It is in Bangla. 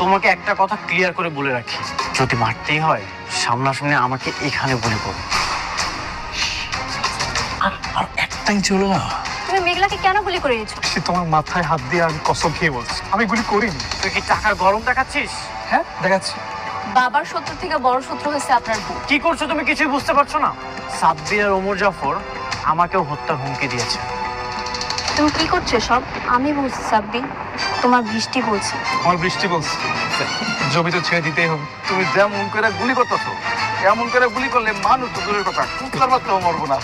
তোমাকে একটা কথা ক্লিয়ার করে বলে রাখি, যদি মারতেই হয় সামনাসামনি আমাকে এখানে গুলি করো। আর একটাই ছিল না। তুমি মেঘলাকে কেন গুলি করে দিয়েছো? সে তোমার মাথায় হাত দিয়ে আমি কসম খেয়ে বলছি আমি গুলি করিনি। তুই কি টাকার গরম দেখাচ্ছিস? হ্যাঁ দেখাচ্ছি। বাবার শত্রু থেকে বড় শত্রু হয়েছে আপনার বউ। কি করছো তুমি কিছুই বুঝতে পারছো না? সাব্বির আর ওমর জাফর আমাকেও হত্যার হুমকি দিয়েছে। তুমি কি করছো সব? আমি বলছি সাব্বি, তোমার বৃষ্টি বলছে। আমার বৃষ্টি বলছে জমি তো ছেড়ে দিতেই হবে। তুমি যেমন করে গুলি করতেছো এমন করে গুলি করলে মানুষ তো দূরের কথা কুকুর বাচ্চাও মরবো না।